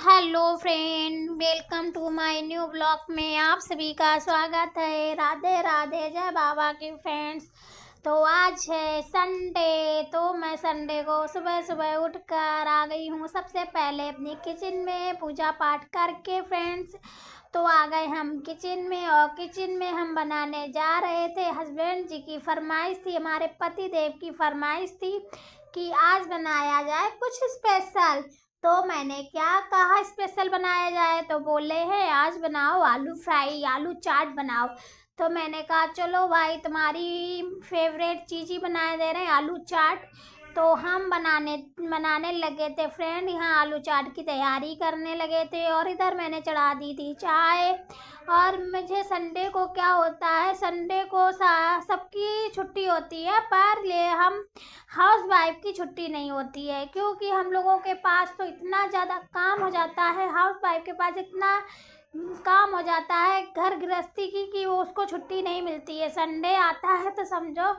Hello friend, welcome to my new blog में आप सभी का स्वागत है। राधे राधे, जय बाबा की फ्रेंड्स। तो आज है संडे, तो मैं संडे को सुबह सुबह उठकर आ गई हूँ सबसे पहले अपनी किचन में पूजा पाठ करके फ्रेंड्स। तो आ गए हम किचन में और किचन में हम बनाने जा रहे थे। हस्बैंड जी की फरमाइश थी, हमारे पति देव की फरमाइश थी कि आज बनाया जाए कुछ स्पेशल। तो मैंने क्या कहा स्पेशल बनाया जाए, तो बोले हैं आज बनाओ आलू फ्राई, आलू चाट बनाओ। तो मैंने कहा चलो भाई, तुम्हारी फेवरेट चीज़ ही बनाए दे रहे हैं, आलू चाट। तो हम बनाने लगे थे फ्रेंड, यहाँ आलू चाट की तैयारी करने लगे थे और इधर मैंने चढ़ा दी थी चाय। और मुझे संडे को क्या होता है, संडे को सबकी छुट्टी होती है, पर ये हम हाउस वाइफ की छुट्टी नहीं होती है, क्योंकि हम लोगों के पास तो इतना ज़्यादा काम हो जाता है, हाउस वाइफ के पास इतना काम हो जाता है घर गृहस्थी की कि वो उसको छुट्टी नहीं मिलती है। संडे आता है तो समझो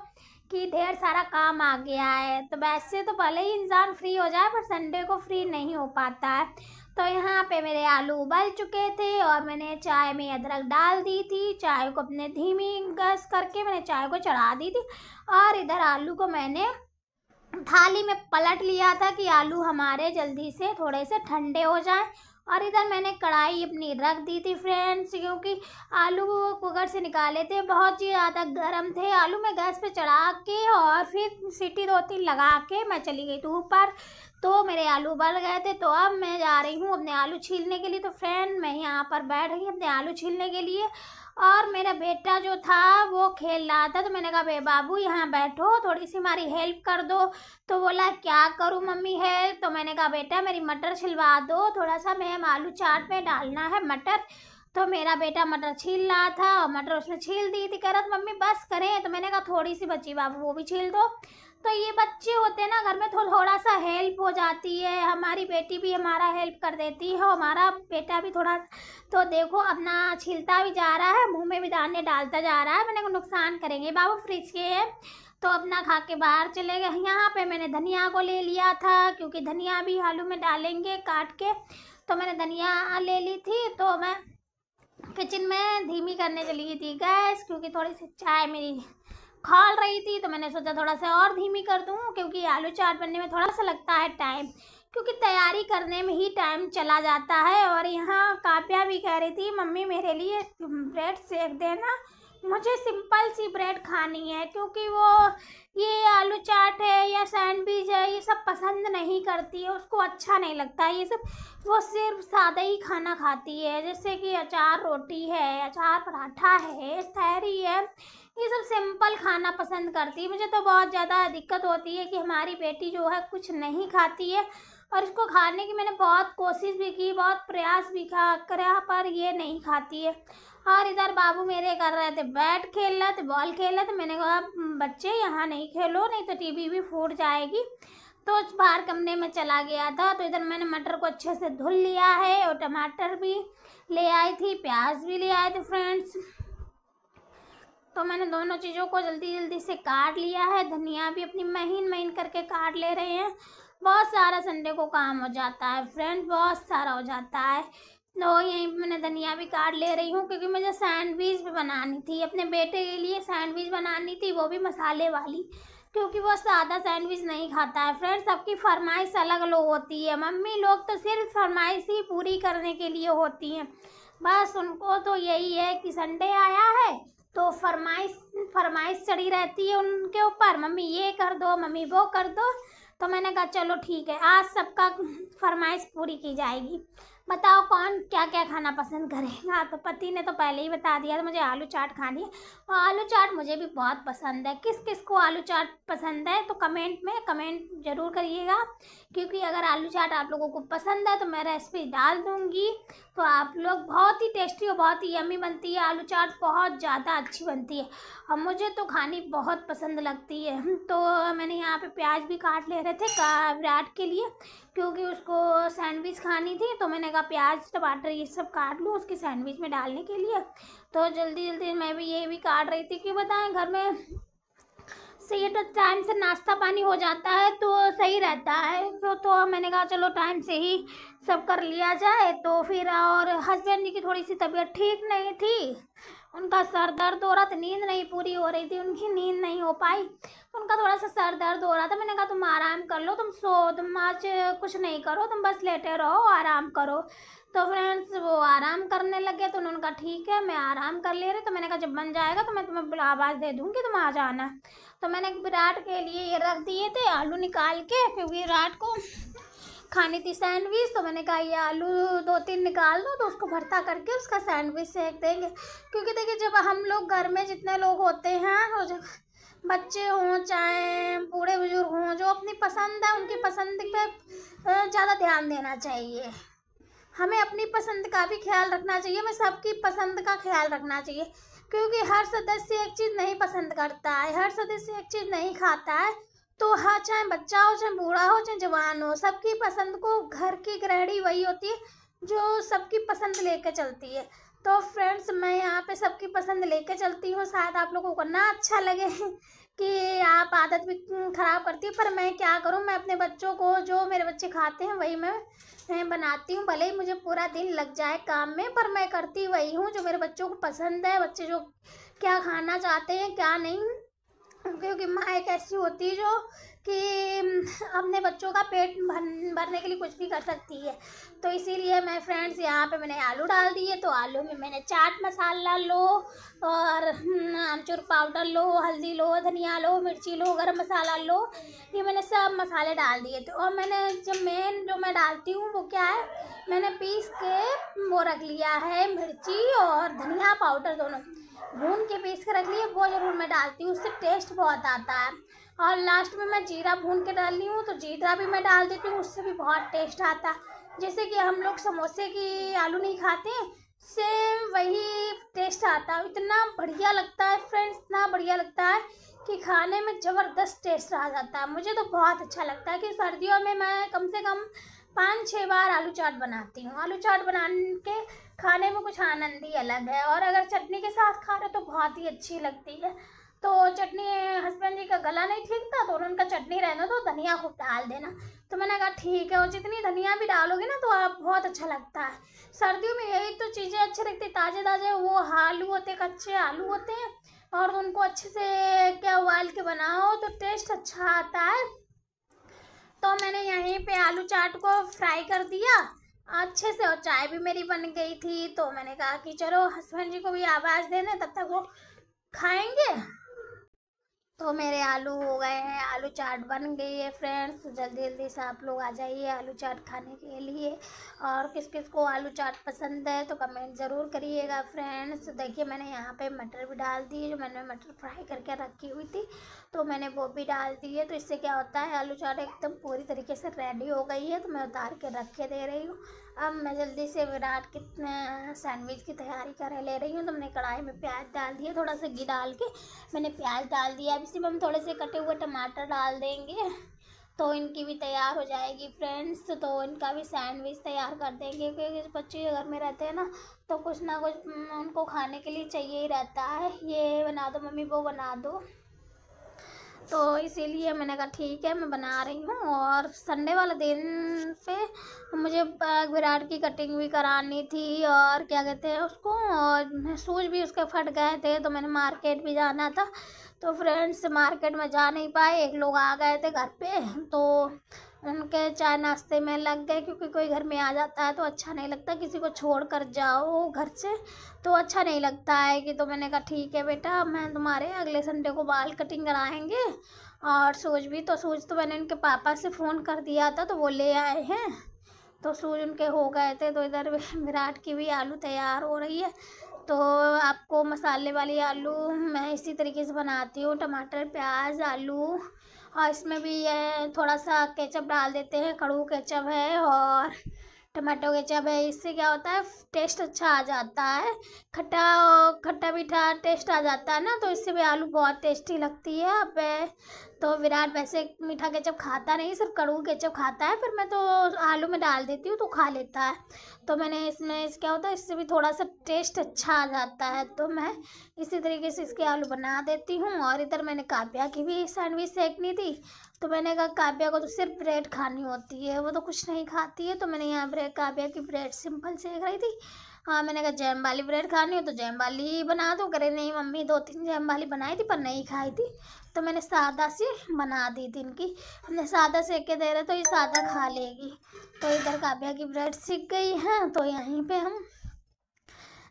कि ढेर सारा काम आ गया है। तो वैसे तो भले ही इंसान फ्री हो जाए, पर संडे को फ्री नहीं हो पाता है। तो यहाँ पे मेरे आलू उबल चुके थे और मैंने चाय में अदरक डाल दी थी। चाय को अपने धीमी गैस करके मैंने चाय को चढ़ा दी थी और इधर आलू को मैंने थाली में पलट लिया था कि आलू हमारे जल्दी से थोड़े से ठंडे हो जाएं। और इधर मैंने कढ़ाई अपनी रख दी थी फ्रेंड्स, क्योंकि आलू कुकर से निकाले थे, बहुत ही ज़्यादा गर्म थे। आलू मैं गैस पे चढ़ा के और फिर सीटी 2-3 लगा के मैं चली गई थी ऊपर। तो मेरे आलू उबल गए थे। तो अब मैं जा रही हूँ अपने आलू छीलने के लिए। तो फ्रेंड मैं यहाँ पर बैठ गई अपने आलू छीलने के लिए और मेरा बेटा जो था वो खेल रहा था। तो मैंने कहा बे बाबू यहाँ बैठो, थोड़ी सी हमारी हेल्प कर दो। तो बोला क्या करूँ मम्मी हेल्प। तो मैंने कहा बेटा मेरी मटर छिलवा दो, थोड़ा सा मैं आलू चाट में डालना है मटर। तो मेरा बेटा मटर छील रहा था और मटर उसने छील दी थी। कह रहा था मम्मी बस करें। तो मैंने कहा थोड़ी सी बची बाबू, वो भी छील दो। तो ये बच्चे होते हैं ना घर में, थोड़ा सा हेल्प हो जाती है। हमारी बेटी भी हमारा हेल्प कर देती है और हमारा बेटा भी थोड़ा। तो देखो अपना छीलता भी जा रहा है, मुंह में भी दाने डालता जा रहा है। मैंने को नुकसान करेंगे बाबू, फ्रिज के है। तो अपना खा के बाहर चले गए। यहाँ पे मैंने धनिया को ले लिया था, क्योंकि धनिया भी आलू में डालेंगे काट के। तो मैंने धनिया ले ली थी। तो मैं किचन में धीमी करने चली गई थी गैस, क्योंकि थोड़ी सी चाय मेरी खौल रही थी। तो मैंने सोचा थोड़ा सा और धीमी कर दूँ, क्योंकि आलू चाट बनने में थोड़ा सा लगता है टाइम, क्योंकि तैयारी करने में ही टाइम चला जाता है। और यहाँ काव्या भी कह रही थी मम्मी मेरे लिए ब्रेड सेक देना, मुझे सिंपल सी ब्रेड खानी है, क्योंकि वो ये आलू चाट है या सैंडविच है ये सब पसंद नहीं करती है, उसको अच्छा नहीं लगता है ये सब। वो सिर्फ सादा ही खाना खाती है, जैसे कि अचार रोटी है, अचार पराठा है, तहरी है, ये सब सिंपल खाना पसंद करती है। मुझे तो बहुत ज़्यादा दिक्कत होती है कि हमारी बेटी जो है कुछ नहीं खाती है, और इसको खाने की मैंने बहुत कोशिश भी की, बहुत प्रयास भी करा, पर ये नहीं खाती है। और इधर बाबू मेरे कर रहे थे बैट खेल रहे थे, बॉल खेल रहे थे। मैंने कहा बच्चे यहाँ नहीं खेलो, नहीं तो टीवी भी फूट जाएगी। तो उस बाहर कमरे में चला गया था। तो इधर मैंने मटर को अच्छे से धुल लिया है और टमाटर भी ले आई थी, प्याज भी ले आए थे फ्रेंड्स। तो मैंने दोनों चीज़ों को जल्दी जल्दी से काट लिया है। धनिया भी अपनी महीन महीन करके काट ले रहे हैं। बहुत सारा संडे को काम हो जाता है फ्रेंड्स, बहुत सारा हो जाता है। तो यहीं पे मैंने धनिया भी काट ले रही हूँ, क्योंकि मुझे सैंडविच भी बनानी थी, अपने बेटे के लिए सैंडविच बनानी थी, वो भी मसाले वाली, क्योंकि वो सादा सैंडविच नहीं खाता है फ्रेंड्स। सबकी फरमाइश अलग अलग होती है। मम्मी लोग तो सिर्फ फरमाइश ही पूरी करने के लिए होती हैं, बस उनको तो यही है कि संडे आया है तो फरमाइश चढ़ी रहती है उनके ऊपर, मम्मी ये कर दो, मम्मी वो कर दो। तो मैंने कहा चलो ठीक है, आज सबका फरमाइश पूरी की जाएगी। बताओ कौन क्या क्या खाना पसंद करेगा। तो पति ने तो पहले ही बता दिया था मुझे आलू चाट खानी है, और आलू चाट मुझे भी बहुत पसंद है। किस किस को आलू चाट पसंद है तो कमेंट में कमेंट ज़रूर करिएगा, क्योंकि अगर आलू चाट आप लोगों को पसंद है तो मैं रेसिपी डाल दूँगी। तो आप लोग, बहुत ही टेस्टी और बहुत ही यम्मी बनती है आलू चाट, बहुत ज़्यादा अच्छी बनती है और मुझे तो खानी बहुत पसंद लगती है। तो मैंने यहाँ पे प्याज भी काट ले रहे थे विराट के लिए, क्योंकि उसको सैंडविच खानी थी। तो मैंने कहा प्याज टमाटर ये सब काट लूँ उसकी सैंडविच में डालने के लिए। तो जल्दी जल्दी मैं भी ये भी काट रही थी कि बताएं घर में से ये तो टाइम से नाश्ता पानी हो जाता है तो सही रहता है। तो मैंने कहा चलो टाइम से ही सब कर लिया जाए। तो फिर और हस्बैंड जी की थोड़ी सी तबीयत ठीक नहीं थी, उनका सर दर्द हो रहा था, नींद नहीं पूरी हो रही थी, उनकी नींद नहीं हो पाई, उनका थोड़ा सा सर दर्द हो रहा था। मैंने कहा तुम आराम कर लो, तुम आज कुछ नहीं करो, तुम बस लेटे रहो, आराम करो। तो फ्रेंड्स वो आराम करने लगे तो उन्होंने कहा ठीक है मैं आराम कर ले रही। तो मैंने कहा जब बन जाएगा तो मैं तुम्हें आवाज़ दे दूँगी, तुम आ जाना। तो मैंने विराट के लिए ये रख दिए थे आलू निकाल के, क्योंकि विराट को खानी थी सैंडविच। तो मैंने कहा ये आलू 2-3 निकाल दो तो उसको भरता करके उसका सैंडविच सेक देंगे। क्योंकि देखिए जब हम लोग घर में जितने लोग होते हैं, तो जब बच्चे हों चाहे बूढ़े बुजुर्ग हों, जो अपनी पसंद है उनकी पसंद पे ज़्यादा ध्यान देना चाहिए। हमें अपनी पसंद का भी ख्याल रखना चाहिए, हमें सबकी पसंद का ख्याल रखना चाहिए। क्योंकि हर सदस्य एक चीज़ नहीं पसंद करता है, हर सदस्य एक चीज़ नहीं खाता है। तो हाँ, चाहे बच्चा हो, चाहे बूढ़ा हो, चाहे जवान हो, सबकी पसंद को घर की गृहिणी वही होती है जो सबकी पसंद लेके चलती है। तो फ्रेंड्स मैं यहाँ पे सबकी पसंद लेके चलती हूँ। शायद आप लोगों को ना अच्छा लगे कि आप आदत भी ख़राब करती है, पर मैं क्या करूँ, मैं अपने बच्चों को जो मेरे बच्चे खाते हैं वही मैं बनाती हूँ। भले ही मुझे पूरा दिन लग जाए काम में, पर मैं करती वही हूँ जो मेरे बच्चों को पसंद है, बच्चे जो क्या खाना चाहते हैं क्या नहीं। क्योंकि माँ एक ऐसी होती है जो कि अपने बच्चों का पेट भरने के लिए कुछ भी कर सकती है। तो इसीलिए मैं फ्रेंड्स यहाँ पे मैंने आलू डाल दिए। तो आलू में मैंने चाट मसाला लो और आमचूर पाउडर लो, हल्दी लो, धनिया लो, मिर्ची लो, गरम मसाला लो, ये मैंने सब मसाले डाल दिए थे। और मैंने जो मैं डालती हूँ वो क्या है, मैंने पीस के वो रख लिया है, मिर्ची और धनिया पाउडर दोनों भून के पीस के रख लिए, वो ज़रूर मैं डालती हूँ, उससे टेस्ट बहुत आता है। और लास्ट में मैं जीरा भून के डाल ली हूँ, तो जीरा भी मैं डाल देती हूँ, उससे भी बहुत टेस्ट आता है। जैसे कि हम लोग समोसे की आलू नहीं खाते, सेम वही टेस्ट आता है। इतना बढ़िया लगता है फ्रेंड्स, इतना बढ़िया लगता है कि खाने में ज़बरदस्त टेस्ट आ जाता है। मुझे तो बहुत अच्छा लगता है कि सर्दियों में मैं कम से कम 5-6 बार आलू चाट बनाती हूँ। आलू चाट बना के खाने में कुछ आनंद ही अलग है। और अगर चटनी के साथ खा रहे तो बहुत ही अच्छी लगती है। तो चटनी हस्बैंड जी का गला नहीं ठीक था तो उनका चटनी रहना तो धनिया खूब डाल देना। तो मैंने कहा ठीक है, और जितनी धनिया भी डालोगे ना तो आप बहुत अच्छा लगता है। सर्दियों में यही तो चीज़ें अच्छी लगती, ताज़े ताज़े वो आलू होते, कच्चे आलू होते हैं, और उनको अच्छे से क्या उबाल के बनाओ तो टेस्ट अच्छा आता है। तो मैंने यहीं पे आलू चाट को फ्राई कर दिया अच्छे से, और चाय भी मेरी बन गई थी। तो मैंने कहा कि चलो हस्बैंड जी को भी आवाज़ देने, तब तक वो खाएंगे। तो मेरे आलू हो गए हैं, आलू चाट बन गई है फ्रेंड्स। जल्दी जल्दी से आप लोग आ जाइए आलू चाट खाने के लिए। और किस किस को आलू चाट पसंद है तो कमेंट ज़रूर करिएगा फ्रेंड्स। देखिए मैंने यहाँ पे मटर भी डाल दी है, जो मैंने मटर फ्राई करके रखी हुई थी तो मैंने वो भी डाल दी है। तो इससे क्या होता है, आलू चाट एकदम पूरी तरीके से रेडी हो गई है। तो मैं उतार के रख के दे रही हूँ। अब मैं जल्दी से विराट की सैंडविच की तैयारी कर ले रही हूँ। तो मैंने कढ़ाई में प्याज डाल दिया, थोड़ा सा घी डाल के मैंने प्याज डाल दिया। अब इसी में हम थोड़े से कटे हुए टमाटर डाल देंगे तो इनकी भी तैयार हो जाएगी फ्रेंड्स। तो इनका भी सैंडविच तैयार कर देंगे, क्योंकि बच्चे घर में रहते हैं ना तो कुछ ना कुछ उनको खाने के लिए चाहिए ही रहता है, ये बना दो मम्मी वो बना दो। तो इसीलिए मैंने कहा ठीक है मैं बना रही हूँ। और संडे वाले दिन पे मुझे विराट की कटिंग भी करानी थी और क्या कहते हैं उसको, और शूज़ भी उसके फट गए थे तो मैंने मार्केट भी जाना था। तो फ्रेंड्स मार्केट में जा नहीं पाए, एक लोग आ गए थे घर पे तो उनके चाय नाश्ते में लग गए। क्योंकि कोई घर में आ जाता है तो अच्छा नहीं लगता, किसी को छोड़ कर जाओ घर से तो अच्छा नहीं लगता है कि। तो मैंने कहा ठीक है बेटा, मैं तुम्हारे अगले संडे को बाल कटिंग कराएंगे। और सूज भी, तो सूज तो मैंने उनके पापा से फ़ोन कर दिया था तो वो ले आए हैं। तो सूज उनके हो गए थे। तो इधर विराट की भी आलू तैयार हो रही है। तो आपको मसाले वाली आलू मैं इसी तरीके से बनाती हूँ, टमाटर प्याज आलू, और इसमें भी ये थोड़ा सा केचप डाल देते हैं, कड़ू केचप है और टमाटो केचप है। इससे क्या होता है टेस्ट अच्छा आ जाता है, खट्टा मीठा टेस्ट आ जाता है ना, तो इससे भी आलू बहुत टेस्टी लगती है। अब तो विराट वैसे मीठा केचप खाता नहीं, सिर्फ कड़ू केचप खाता है, फिर मैं तो आलू में डाल देती हूँ तो खा लेता है। तो मैंने इसमें क्या होता है, इससे भी थोड़ा सा टेस्ट अच्छा आ जाता है, तो मैं इसी तरीके से इसके आलू बना देती हूँ। और इधर मैंने काव्या की भी सैंडविच सेकनी थी, तो मैंने कहा काव्या को तो सिर्फ ब्रेड खानी होती है, वो तो कुछ नहीं खाती है, तो मैंने यहाँ ब्रेड काव्या की ब्रेड सिंपल सेक रही थी। हाँ, मैंने कहा जैम वाली ब्रेड खानी हो तो जैम वाली ही बना दो। करे नहीं मम्मी 2-3 जैम वाली बनाई थी पर नहीं खाई थी, तो मैंने सादा सी बना दी थी इनकी। हमने सादा सेक के दे रहे तो ये सादा खा लेगी। तो इधर काव्या की ब्रेड सीख गई है, तो यहीं पे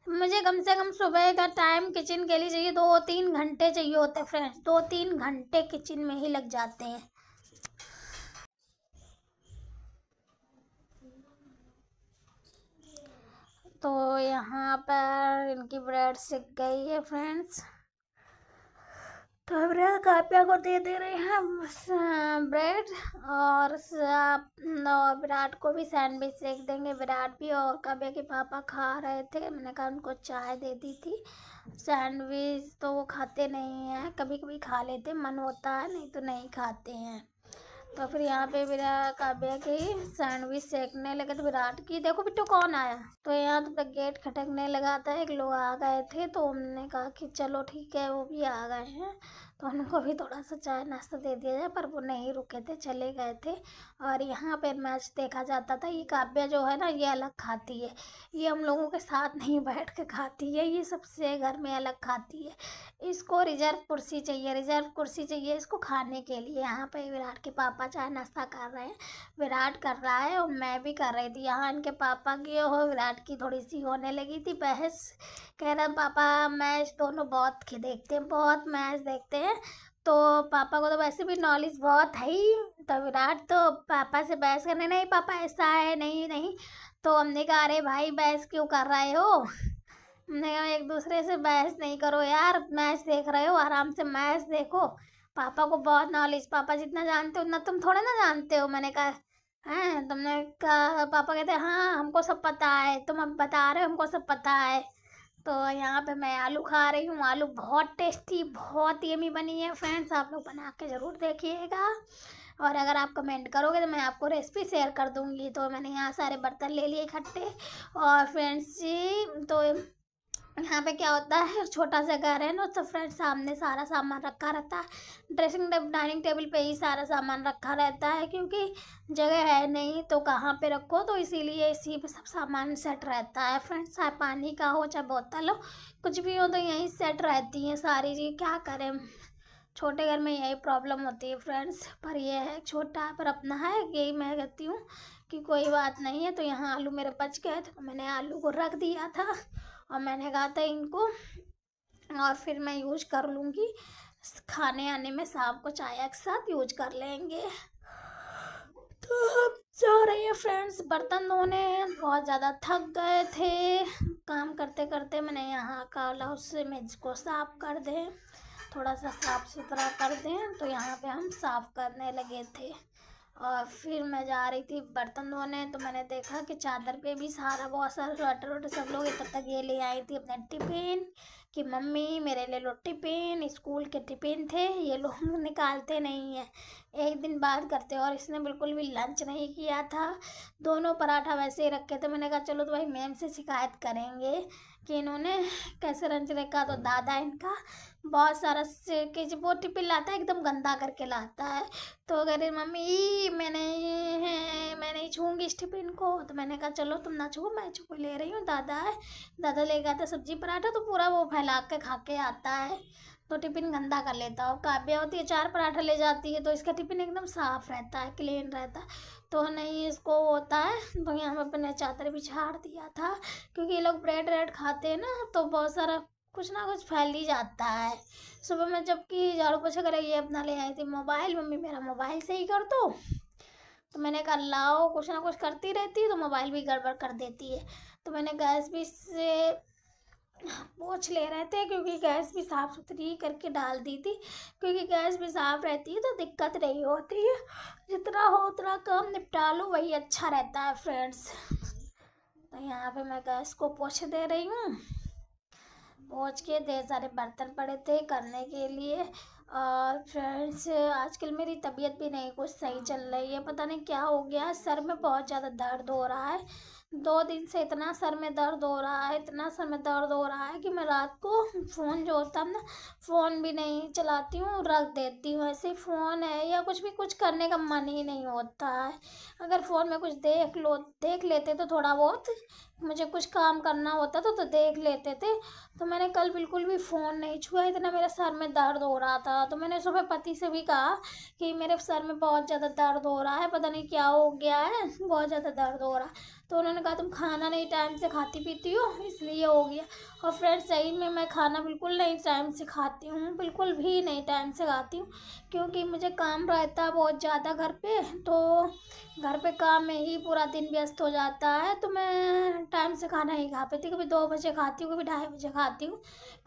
मुझे कम से कम सुबह का टाइम किचन के लिए चाहिए, 2-3 घंटे चाहिए होते हैं फ्रेंड्स, 2-3 घंटे किचन में ही लग जाते हैं। तो यहाँ पर इनकी ब्रेड सिक गई है फ्रेंड्स, तो अब काव्या को दे रहे हैं ब्रेड, और विराट को भी सैंडविच सेक देंगे। विराट भी और काव्या के पापा खा रहे थे, मैंने कहा उनको चाय दे दी थी। सैंडविच तो वो खाते नहीं हैं, कभी कभी खा लेते, मन होता है, नहीं तो नहीं खाते हैं। तो फिर यहाँ पे विराट काव्या की सैंडविच सेकने लगे, तो विराट की देखो बिट्टू कौन आया। तो यहाँ तो गेट खटकने लगा था, एक लोग आ गए थे, तो हमने कहा कि चलो ठीक है वो भी आ गए हैं, तो उनको भी थोड़ा सा चाय नाश्ता दे दिया जाए, पर वो नहीं रुके थे, चले गए थे। और यहाँ पे मैच देखा जाता था। ये काव्या जो है ना, ये अलग खाती है, ये हम लोगों के साथ नहीं बैठ के खाती है, ये सबसे घर में अलग खाती है। इसको रिजर्व कुर्सी चाहिए, रिजर्व कुर्सी चाहिए इसको खाने के लिए। यहाँ पे विराट के पापा चाय नाश्ता कर रहे हैं, विराट कर रहा है और मैं भी कर रही थी। यहाँ इनके पापा की और विराट की थोड़ी सी होने लगी थी बहस। कह रहा पापा मैच दोनों बहुत देखते हैं, बहुत मैच देखते हैं, तो पापा को तो वैसे भी नॉलेज बहुत है ही। तो विराट तो पापा से बहस करने, नहीं पापा ऐसा है, नहीं नहीं। तो हमने कहा अरे भाई बहस क्यों कर रहे हो, हमने कहा एक दूसरे से बहस नहीं करो यार, मैच देख रहे हो आराम से मैच देखो। पापा को बहुत नॉलेज, पापा जितना जानते हो उतना तुम थोड़े ना जानते हो। मैंने कहा हैं, तुमने कहा, पापा कहते हैं हाँ हमको सब पता है, तुम अब बता रहे हो हमको सब पता है। तो यहाँ पे मैं आलू खा रही हूँ, आलू बहुत टेस्टी बहुत यमी बनी है फ्रेंड्स, आप लोग बना के ज़रूर देखिएगा। और अगर आप कमेंट करोगे तो मैं आपको रेसिपी शेयर कर दूँगी। तो मैंने यहाँ सारे बर्तन ले लिए इकट्ठे। और फ्रेंड्स जी, तो यहाँ पे क्या होता है, छोटा सा घर है ना, तो फ्रेंड्स सामने सारा सामान रखा रहता है, डाइनिंग टेबल पे ही सारा सामान रखा रहता है, क्योंकि जगह है नहीं तो कहाँ पे रखो, तो इसीलिए इसी पे सब सामान सेट रहता है फ्रेंड्स। चाहे पानी का हो चाहे बोतल हो, कुछ भी हो तो यहीं सेट रहती है सारी चीज़। क्या करें, छोटे घर में यही प्रॉब्लम होती है फ्रेंड्स, पर ये है छोटा है पर अपना है, यही मैं कहती हूँ कि कोई बात नहीं है। तो यहाँ आलू मेरे बच गए थे, तो मैंने आलू को रख दिया था, और मैंने कहा था इनको और फिर मैं यूज कर लूँगी खाने आने में, शाम को चाय के साथ यूज कर लेंगे। तो हम जा रहे हैं फ्रेंड्स बर्तन धोने, बहुत ज़्यादा थक गए थे काम करते करते। मैंने यहाँ का उससे मेज को साफ कर दें, थोड़ा सा साफ सुथरा कर दें, तो यहाँ पे हम साफ करने लगे थे। और फिर मैं जा रही थी बर्तन धोने, तो मैंने देखा कि चादर पे भी सारा बहुत सारा स्वेटर वोटर सब लोग तब तक ये ले आई थी अपने टिफिन, कि मम्मी मेरे ले लो टिफिन, स्कूल के टिफिन थे, ये लोग निकालते नहीं है, एक दिन बाद करते। और इसने बिल्कुल भी लंच नहीं किया था, दोनों पराठा वैसे ही रखे थे। मैंने कहा चलो तो भाई मैम से शिकायत करेंगे कि इन्होंने कैसे लंच रखा। तो दादा इनका बहुत सारा कि जब वो टिफिन लाता है एकदम गंदा करके लाता है, तो अगर मम्मी मैं नहीं छूँगी इस टिफिन को, तो मैंने कहा चलो तुम ना छू, मैं छू ले रही हूँ। दादा ले गया था सब्जी पराठा, तो पूरा वो फैला के खा के आता है, तो टिफिन गंदा कर लेता है। काव्या होती है 4 पराठा ले जाती है, तो इसका टिफिन एकदम साफ रहता है, क्लीन रहता है, तो नहीं इसको होता है। तो यहाँ पर मैंने चादर भी झाड़ दिया था, क्योंकि ये लोग ब्रेड रेड खाते हैं ना, तो बहुत सारा कुछ ना कुछ फैल ही जाता है। सुबह में जबकि झाड़ू पोछा कर ये अपना ले आई थी मोबाइल, मम्मी मेरा मोबाइल सही कर दो, तो मैंने कहा लाओ, कुछ ना कुछ करती रहती है तो मोबाइल भी गड़बड़ कर देती है। तो मैंने गैस भी से पोंछ ले रहे थे, क्योंकि गैस भी साफ़ सुथरी करके डाल दी थी, क्योंकि गैस भी साफ़ रहती है तो दिक्कत नहीं होती है, जितना हो उतना काम निपटा लो वही अच्छा रहता है फ्रेंड्स। तो यहाँ पे मैं गैस को पोंछ दे रही हूँ। पहुंच के ढेर सारे बर्तन पड़े थे करने के लिए। और फ्रेंड्स, आजकल मेरी तबीयत भी नहीं कुछ सही चल रही है, पता नहीं क्या हो गया, सर में बहुत ज़्यादा दर्द हो रहा है। 2 दिन से इतना सर में दर्द हो रहा है, इतना सर में दर्द हो रहा है कि मैं रात को फ़ोन जो होता है ना, फ़ोन भी नहीं चलाती हूँ, रख देती हूँ। ऐसे फ़ोन है या कुछ करने का मन ही नहीं होता है। अगर फ़ोन में कुछ देख लेते तो थोड़ा बहुत मुझे कुछ काम करना होता तो देख लेते थे। तो मैंने कल बिल्कुल भी फ़ोन नहीं छुआ, इतना मेरे सर में दर्द हो रहा था। तो मैंने सुबह पति से भी कहा कि मेरे सर में बहुत ज़्यादा दर्द हो रहा है, पता नहीं क्या हो गया है, बहुत ज़्यादा दर्द हो रहा है। तो उन्होंने कहा तुम खाना नहीं टाइम से खाती पीती हो, इसलिए हो गया। और फ्रेंड्स, सही में मैं खाना बिल्कुल नहीं टाइम से खाती हूँ, बिल्कुल भी नहीं टाइम से खाती हूँ, क्योंकि मुझे काम रहता है बहुत ज़्यादा घर पे। तो घर पे काम में ही पूरा दिन व्यस्त हो जाता है, तो मैं टाइम से खाना नहीं खा पाती। कभी 2 बजे खाती हूँ, कभी 2:30 बजे खाती हूँ,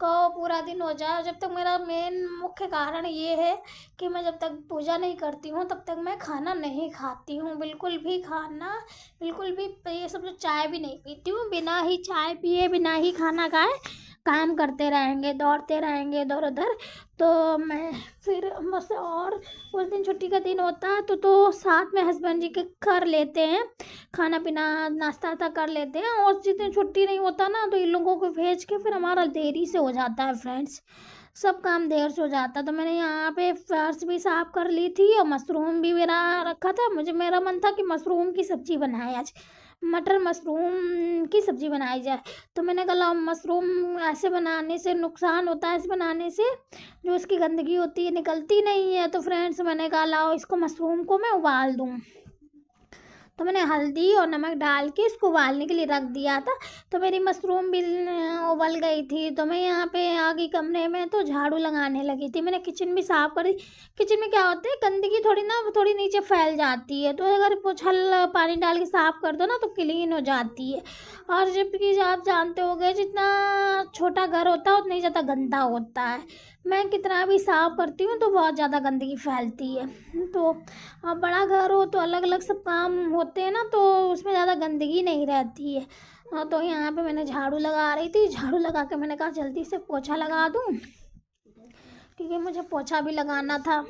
को पूरा दिन हो जाए। जब तक मेरा मेन मुख्य कारण ये है कि मैं जब तक पूजा नहीं करती हूँ तब तक मैं खाना नहीं खाती हूँ, बिल्कुल भी खाना, बिल्कुल भी। ये सब जो चाय भी नहीं पीती हूँ, बिना ही चाय पिए बिना ही खाना खाए काम करते रहेंगे, दौड़ते रहेंगे इधर उधर। तो मैं फिर बस, और उस दिन छुट्टी का दिन होता है तो साथ में हस्बैंड जी के कर लेते हैं, खाना पीना नाश्ता वास्ता कर लेते हैं। और जिस दिन छुट्टी नहीं होता ना तो इन लोगों को भेज के फिर हमारा देरी से हो जाता है फ्रेंड्स, सब काम देर से हो जाता। तो मैंने यहाँ पे फर्श भी साफ कर ली थी और मशरूम भी मेरा रखा था। मेरा मन था कि मशरूम की सब्जी बनाए आज, मटर मशरूम की सब्जी बनाई जाए। तो मैंने कहा मशरूम ऐसे बनाने से नुकसान होता है, ऐसे बनाने से जो उसकी गंदगी होती है निकलती नहीं है। तो फ्रेंड्स, मैंने कहा लाओ इसको मशरूम को मैं उबाल दूँ। तो मैंने हल्दी और नमक डाल के इसको उबालने के लिए रख दिया था। तो मेरी मशरूम भी उबल गई थी। तो मैं यहाँ पे आ गई कमरे में, तो झाड़ू लगाने लगी थी। मैंने किचन भी साफ़ कर दी। किचन में क्या होता है, गंदगी थोड़ी नीचे फैल जाती है, तो अगर पोछल पानी डाल के साफ़ कर दो ना तो क्लीन हो जाती है। और जबकि आप जानते होंगे जितना छोटा घर होता है उतना ही ज़्यादा गंदा होता है। मैं कितना भी साफ़ करती हूँ तो बहुत ज़्यादा गंदगी फैलती है। तो अब बड़ा घर हो तो अलग अलग सब काम होते हैं ना, तो उसमें ज़्यादा गंदगी नहीं रहती है। तो यहाँ पे मैंने झाड़ू लगा रही थी, झाड़ू लगा के मैंने कहा जल्दी से पोछा लगा दूँ, क्योंकि मुझे पोछा भी लगाना था।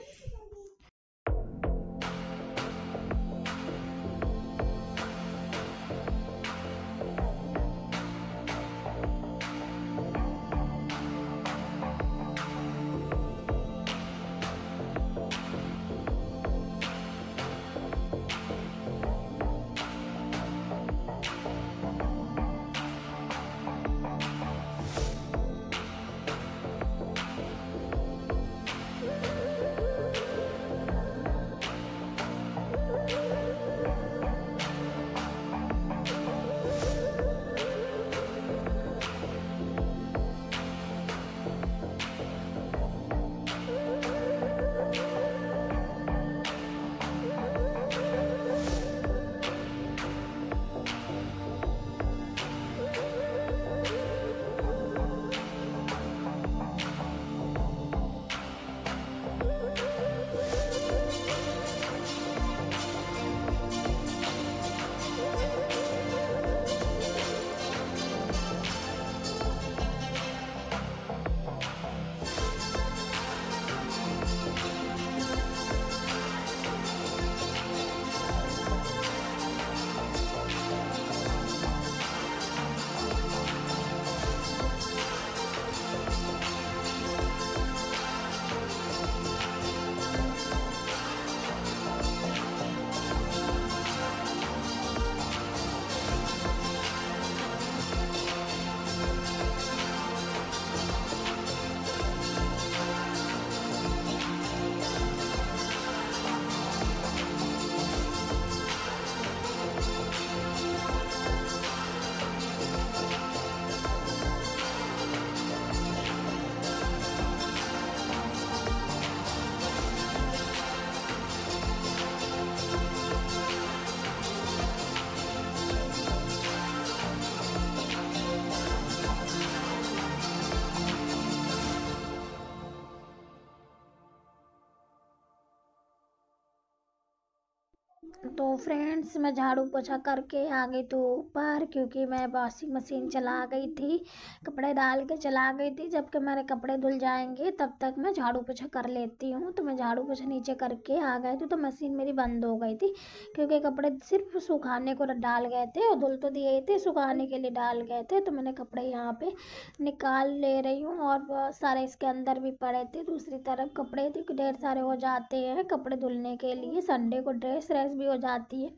तो फ्रेंड्स मैं झाड़ू पोछा करके आ गई तो ऊपर, क्योंकि मैं वॉशिंग मशीन चला गई थी, कपड़े डाल के चला गई थी। जबकि मेरे कपड़े धुल जाएंगे तब तक मैं झाड़ू पोछा कर लेती हूँ। तो मैं झाड़ू पोछा नीचे करके आ गई थी तो मशीन मेरी बंद हो गई थी, क्योंकि कपड़े सिर्फ सुखाने को डाल गए थे और धुल तो दिए थे, सुखाने के लिए डाल गए थे। तो मैंने कपड़े यहाँ पे निकाल ले रही हूँ और बहुत सारे इसके अंदर भी पड़े थे। दूसरी तरफ कपड़े ढेर सारे हो जाते हैं कपड़े धुलने के लिए, संडे को ड्रेस भी हो जाती है।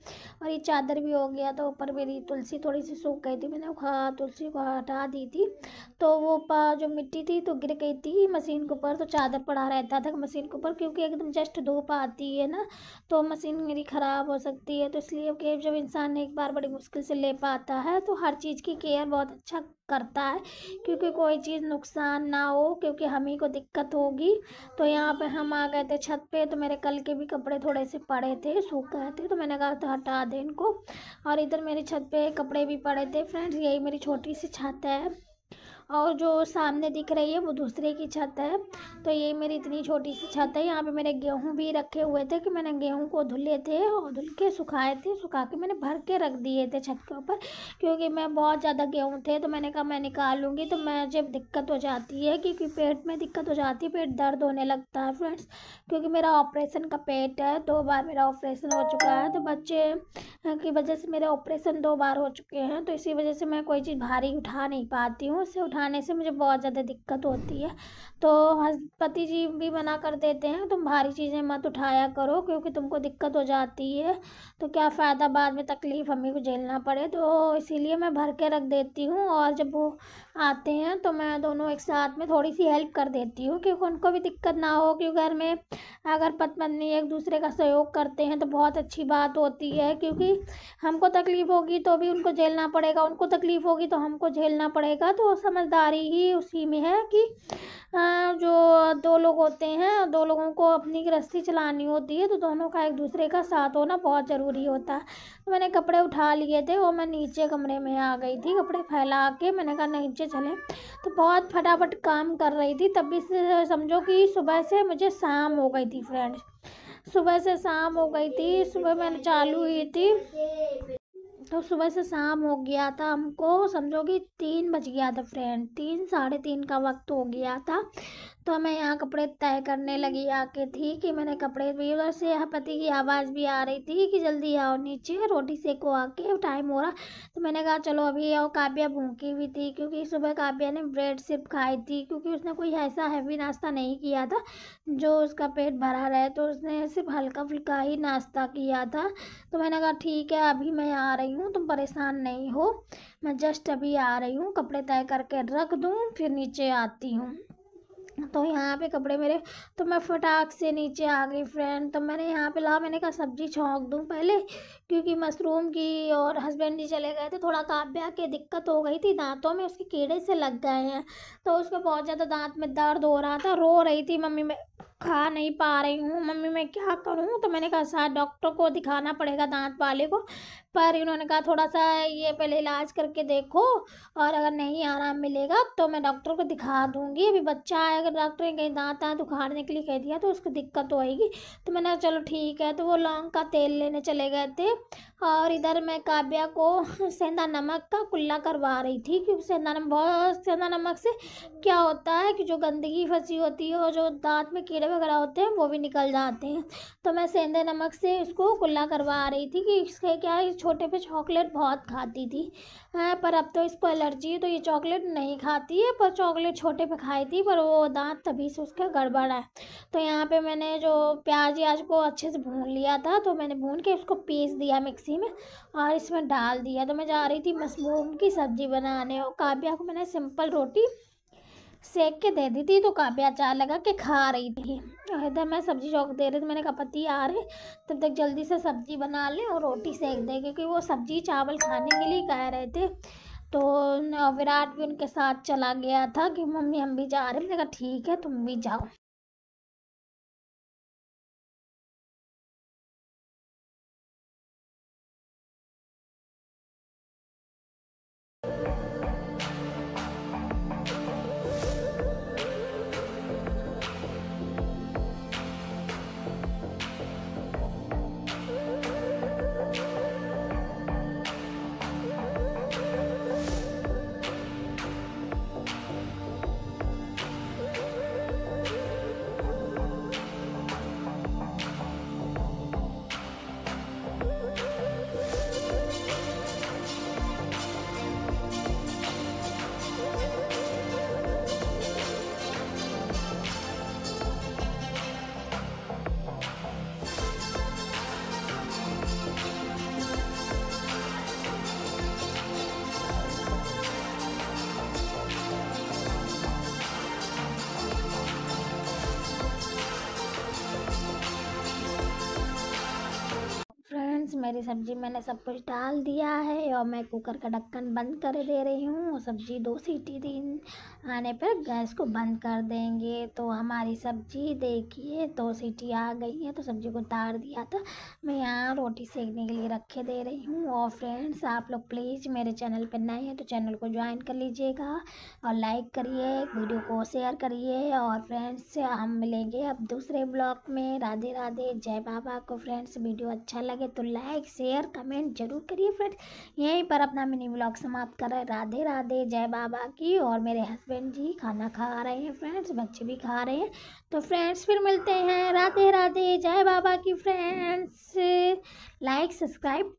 और ये चादर भी हो गया। तो ऊपर मेरी तुलसी थोड़ी सी सूख गई थी, मैंने तुलसी को हटा दी थी, तो वो जो मिट्टी थी तो गिर गई थी मशीन के ऊपर, तो चादर पड़ा रहता था मशीन के ऊपर, क्योंकि एकदम जस्ट धूप आती है ना तो मशीन मेरी ख़राब हो सकती है। तो इसलिए कि जब इंसान एक बार बड़ी मुश्किल से ले पाता है तो हर चीज़ की केयर बहुत अच्छा करता है, क्योंकि कोई चीज़ नुकसान ना हो, क्योंकि हम ही को दिक्कत होगी। तो यहाँ पे हम आ गए थे छत पे, तो मेरे कल के भी कपड़े थोड़े से पड़े थे, सूख गए थे, तो मैंने कहा तो हटा दे इनको। और इधर मेरी छत पे कपड़े भी पड़े थे फ्रेंड्स। यही मेरी छोटी सी छत है और जो सामने दिख रही है वो दूसरे की छत है। तो ये मेरी इतनी छोटी सी छत है। यहाँ पे मेरे गेहूँ भी रखे हुए थे कि मैंने गेहूँ को धुले थे और धुल के सुखाए थे, सुखा के मैंने भर के रख दिए थे छत के ऊपर, क्योंकि मैं बहुत ज़्यादा गेहूँ थे। तो मैंने कहा मैं निकालूंगी तो मुझे दिक्कत हो जाती है, क्योंकि पेट में दिक्कत हो जाती है, पेट दर्द होने लगता है फ्रेंड्स, क्योंकि मेरा ऑपरेशन का पेट है। 2 बार मेरा ऑपरेशन हो चुका है, तो बच्चे की वजह से मेरे ऑपरेशन 2 बार हो चुके हैं। तो इसी वजह से मैं कोई चीज़ भारी उठा नहीं पाती हूँ, उसे उठाने से मुझे बहुत ज़्यादा दिक्कत होती है। तो पति जी भी मना कर देते हैं तुम भारी चीज़ें मत उठाया करो, क्योंकि तुमको दिक्कत हो जाती है, तो क्या फ़ायदा बाद में तकलीफ़ हमें को झेलना पड़े। तो इसीलिए मैं भर के रख देती हूँ, और जब वो आते हैं तो मैं दोनों एक साथ में थोड़ी सी हेल्प कर देती हूँ, क्योंकि उनको भी दिक्कत ना हो। क्योंकि घर में अगर पति पत्नी एक दूसरे का सहयोग करते हैं तो बहुत अच्छी बात होती है, क्योंकि हमको तकलीफ़ होगी तो भी उनको झेलना पड़ेगा, उनको तकलीफ़ होगी तो हमको झेलना पड़ेगा। तो समझदारी ही उसी में है कि जो 2 लोग होते हैं, 2 लोगों को अपनी गृहस्थी चलानी होती है, तो दोनों का एक दूसरे का साथ होना बहुत ज़रूरी होता है। तो मैंने कपड़े उठा लिए थे और मैं नीचे कमरे में आ गई थी, कपड़े फैला के मैंने कहा नीचे चले। तो बहुत फटाफट काम कर रही थी, तब भी समझो कि सुबह से मुझे शाम हो गई थी फ्रेंड्स, सुबह से शाम हो गई थी। सुबह मैंने चालू हुई थी तो सुबह से शाम हो गया था, हमको समझो कि 3 बज गया था फ्रेंड, 3 साढ़े 3 का वक्त हो गया था। तो मैं यहाँ कपड़े तय करने लगी आके थी कि मैंने कपड़े भी, उधर से पति की आवाज़ भी आ रही थी कि जल्दी आओ नीचे रोटी सेको आके, टाइम हो रहा। तो मैंने कहा चलो अभी आओ। काव्या भूखी भी थी, क्योंकि सुबह काव्या ने ब्रेड सिर्फ खाई थी, क्योंकि उसने कोई ऐसा हैवी नाश्ता नहीं किया था जो उसका पेट भरा रहे, तो उसने सिर्फ हल्का फुल्का ही नाश्ता किया था। तो मैंने कहा ठीक है अभी मैं आ रही हूँ, तुम परेशान नहीं हो, मैं जस्ट अभी आ रही हूँ, कपड़े तय करके रख दूँ फिर नीचे आती हूँ। तो यहाँ पे कपड़े मेरे, तो मैं फटाक से नीचे आ गई फ्रेंड। तो मैंने यहाँ पे मैंने कहा सब्जी छौंक दूँ पहले, क्योंकि मशरूम की, और हस्बैंड जी चले गए थे, थोड़ा काव्या के दिक्कत हो गई थी, दांतों में उसके कीड़े से लग गए हैं, तो उसको बहुत ज़्यादा दांत में दर्द हो रहा था, रो रही थी मम्मी मैं खा नहीं पा रही हूँ, मम्मी मैं क्या करूँ। तो मैंने कहा शायद डॉक्टर को दिखाना पड़ेगा दांत वाले को, पर इन्होंने कहा थोड़ा सा ये पहले इलाज करके देखो, और अगर नहीं आराम मिलेगा तो मैं डॉक्टर को दिखा दूँगी। अभी बच्चा है, अगर डॉक्टर ने कहीं दांत उखाड़ने के लिए कह दिया तो उसको दिक्कत होएगी। तो मैंने कहा चलो ठीक है। तो वो लौंग का तेल लेने चले गए थे, और इधर मैं काव्या को सेंधा नमक का कुल्ला करवा रही थी, क्योंकि सेंधा नमक से क्या होता है कि जो गंदगी फंसी होती है और जो दांत में कीड़े वगैरह होते हैं वो भी निकल जाते हैं। तो मैं सेंधे नमक से इसको कुल्ला करवा रही थी कि इसके क्या है, छोटे पे चॉकलेट बहुत खाती थी, पर अब तो इसको एलर्जी है तो ये चॉकलेट नहीं खाती है, पर चॉकलेट छोटे पे खाई थी, पर वो दांत तभी से उसका गड़बड़ है। तो यहाँ पे मैंने जो प्याज को अच्छे से भून लिया था, तो मैंने भून के उसको पीस दिया मिक्सी में और इसमें डाल दिया। तो मैं जा रही थी मशरूम की सब्ज़ी बनाने, और काव्या को मैंने सिंपल रोटी सेक के दे दी थी, तो काव्या अचार लगा के खा रही थी। इधर मैं सब्जी चौक दे रही थी, मैंने कहा पति आ रहे तब तक जल्दी से सब्जी बना लें और रोटी सेक दें, क्योंकि वो सब्जी चावल खाने के लिए कह रहे थे। तो विराट भी उनके साथ चला गया था कि मम्मी हम भी जा रहे हैं। मैंने कहा ठीक है तुम भी जाओ। मेरी सब्ज़ी मैंने सब कुछ डाल दिया है और मैं कुकर का ढक्कन बंद कर दे रही हूँ। सब्ज़ी 2 सीटी दी आने पर गैस को बंद कर देंगे। तो हमारी सब्ज़ी देखिए 2 सीटी आ गई है, तो सब्ज़ी को उतार दिया था। मैं यहाँ रोटी सेकने के लिए रखे दे रही हूँ। और फ्रेंड्स, आप लोग प्लीज़ मेरे चैनल पर नए हैं तो चैनल को ज्वाइन कर लीजिएगा और लाइक करिए, वीडियो को शेयर करिए। और फ्रेंड्स, हम मिलेंगे अब दूसरे ब्लॉग में। राधे राधे, जय बाबा को। फ्रेंड्स, वीडियो अच्छा लगे तो लाइक शेयर कमेंट जरूर करिए। फ्रेंड्स, यहीं पर अपना मिनी ब्लॉग समाप्त कर रहे हैं। राधे राधे, जय बाबा की। और मेरे हस्बैंड जी खाना खा रहे हैं फ्रेंड्स, बच्चे भी खा रहे हैं। तो फ्रेंड्स, फिर मिलते हैं। राधे राधे, जय बाबा की। Friends, like subscribe